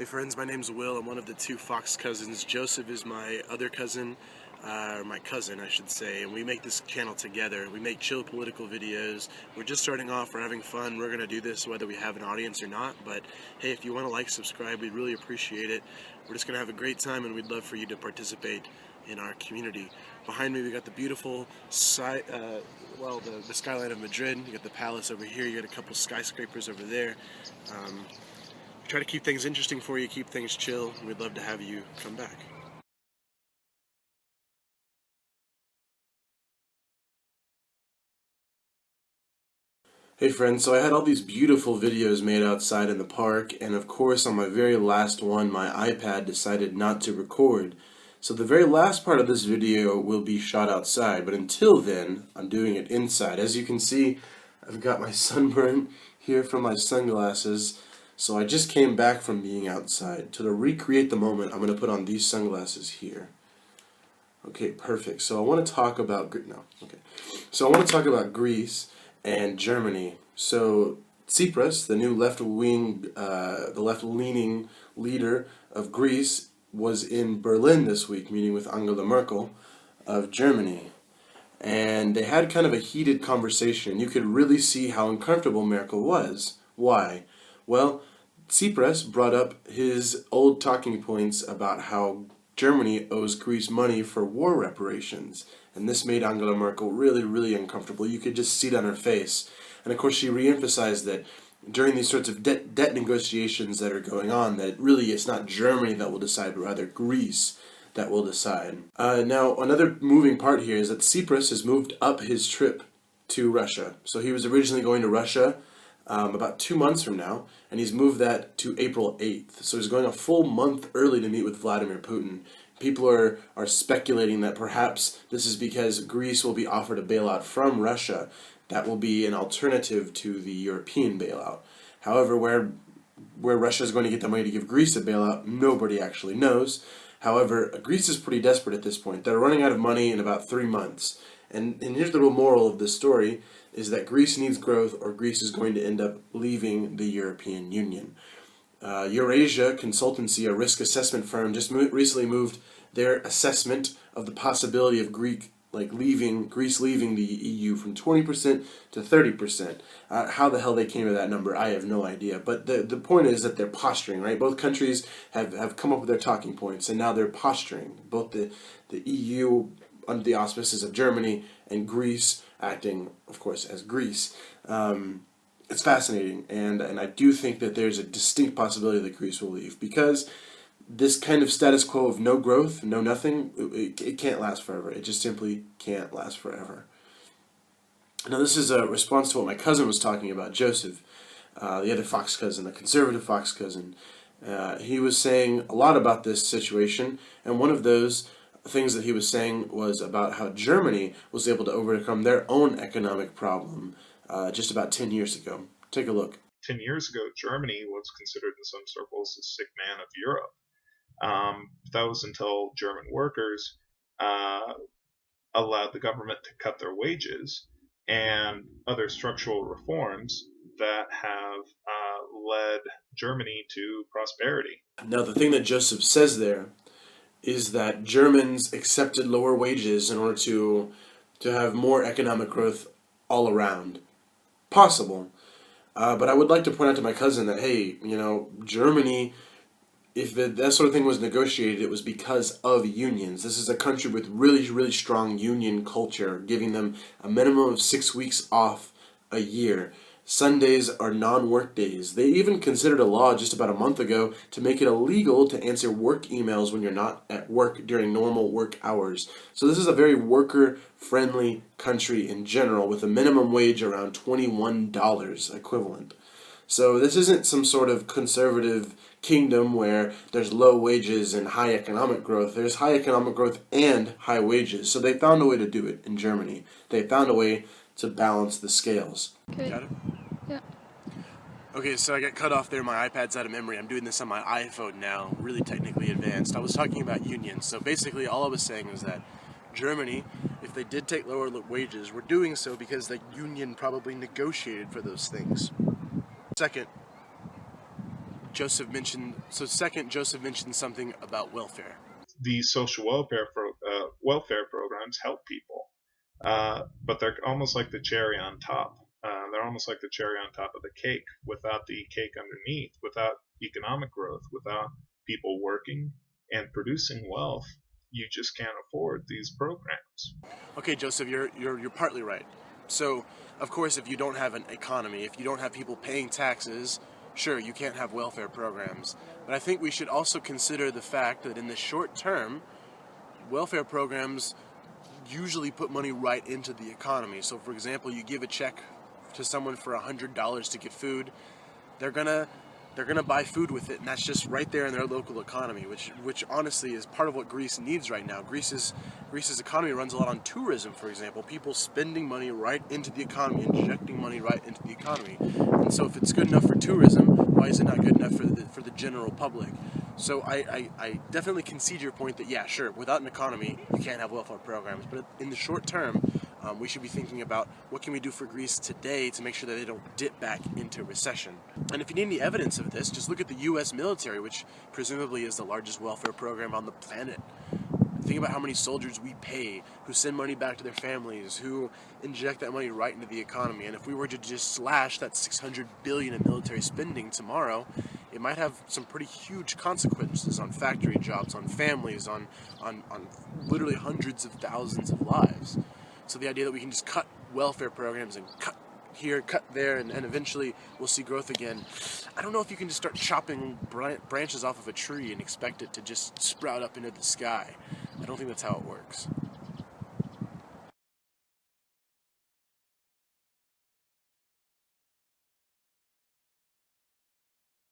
Hey friends, my name's Will. I'm one of the two Fox cousins. Joseph is my other cousin, or my cousin I should say, and we make this channel together. We make chill political videos. We're just starting off, we're having fun. We're going to do this whether we have an audience or not, but hey, if you want to like, subscribe, we'd really appreciate it. We're just going to have a great time and we'd love for you to participate in our community. Behind me we got the beautiful the skyline of Madrid. You got the palace over here, you got a couple skyscrapers over there. Try to keep things interesting for you, keep things chill. We'd love to have you come back. Hey friends, so I had all these beautiful videos made outside in the park, and of course on my very last one my iPad decided not to record. So the very last part of this video will be shot outside, but until then I'm doing it inside. As you can see, I've got my sunburn here from my sunglasses. So I just came back from being outside. To recreate the moment, I'm going to put on these sunglasses here. Okay, perfect. So I want to talk about Greece and Germany. So Tsipras, the new left-leaning leader of Greece, was in Berlin this week, meeting with Angela Merkel of Germany. And they had kind of a heated conversation. You could really see how uncomfortable Merkel was. Why? Well, Tsipras brought up his old talking points about how Germany owes Greece money for war reparations, and this made Angela Merkel really, really uncomfortable. You could just see it on her face. And of course she re-emphasized that during these sorts of debt negotiations that are going on, that really it's not Germany that will decide, but rather Greece that will decide. Now, another moving part here is that Tsipras has moved up his trip to Russia. So he was originally going to Russia about 2 months from now, and he's moved that to April 8th. So he's going a full month early to meet with Vladimir Putin. People are speculating that perhaps this is because Greece will be offered a bailout from Russia that will be an alternative to the European bailout. However, where Russia is going to get the money to give Greece a bailout, nobody actually knows. However, Greece is pretty desperate at this point. They're running out of money in about 3 months. And here's the real moral of this story, is that Greece needs growth or Greece is going to end up leaving the European Union. Eurasia Consultancy, a risk assessment firm, just recently moved their assessment of the possibility of Greece leaving the EU from 20% to 30%. How the hell they came to that number, I have no idea. But the point is that they're posturing, right? Both countries have come up with their talking points, and now they're posturing. Both the EU, under the auspices of Germany, and Greece acting, of course, as Greece. It's fascinating, and I do think that there's a distinct possibility that Greece will leave, because this kind of status quo of no growth, no nothing, it can't last forever. It just simply can't last forever. Now this is a response to what my cousin was talking about, Joseph, the other Fox cousin, the conservative Fox cousin. He was saying a lot about this situation, and one of those things that he was saying was about how Germany was able to overcome their own economic problem just about 10 years ago. Take a look. 10 years ago, Germany was considered in some circles the sick man of Europe. That was until German workers allowed the government to cut their wages and other structural reforms that have led Germany to prosperity. Now the thing that Joseph says there is that Germans accepted lower wages in order to have more economic growth all around. Possible. But I would like to point out to my cousin that, hey, Germany, if that sort of thing was negotiated, it was because of unions. This is a country with really, really strong union culture, giving them a minimum of 6 weeks off a year. Sundays are non-work days. They even considered a law just about a month ago to make it illegal to answer work emails when you're not at work during normal work hours. So this is a very worker-friendly country in general, with a minimum wage around $21 equivalent. So this isn't some sort of conservative kingdom where there's low wages and high economic growth. There's high economic growth and high wages. So they found a way to do it in Germany. They found a way to balance the scales. Okay. Got it? Yeah. Okay, so I got cut off there. My iPad's out of memory. I'm doing this on my iPhone now, really technically advanced. I was talking about unions. So basically all I was saying is that Germany, if they did take lower wages, were doing so because the union probably negotiated for those things. Second, Joseph mentioned something about welfare. These social welfare programs help people, but they're almost like the cherry on top. They're almost like the cherry on top of the cake. Without the cake underneath, without economic growth, without people working and producing wealth, you just can't afford these programs. Okay, Joseph, you're partly right. So, of course, if you don't have an economy, if you don't have people paying taxes, sure, you can't have welfare programs. But I think we should also consider the fact that in the short term, welfare programs usually put money right into the economy. So, for example, you give a check to someone for $100 to get food, they're gonna buy food with it, and that's just right there in their local economy, which honestly is part of what Greece needs right now. Greece's economy runs a lot on tourism, for example, people spending money right into the economy, injecting money right into the economy. And so if it's good enough for tourism, why is it not good enough for the general public? So I definitely concede your point that, yeah, sure, without an economy, you can't have welfare programs. But in the short term, we should be thinking about what can we do for Greece today to make sure that they don't dip back into recession. And if you need any evidence of this, just look at the U.S. military, which presumably is the largest welfare program on the planet. Think about how many soldiers we pay, who send money back to their families, who inject that money right into the economy. And if we were to just slash that $600 billion in military spending tomorrow, it might have some pretty huge consequences on factory jobs, on families, on literally hundreds of thousands of lives. So the idea that we can just cut welfare programs and cut here, cut there, and eventually we'll see growth again. I don't know if you can just start chopping branches off of a tree and expect it to just sprout up into the sky. I don't think that's how it works.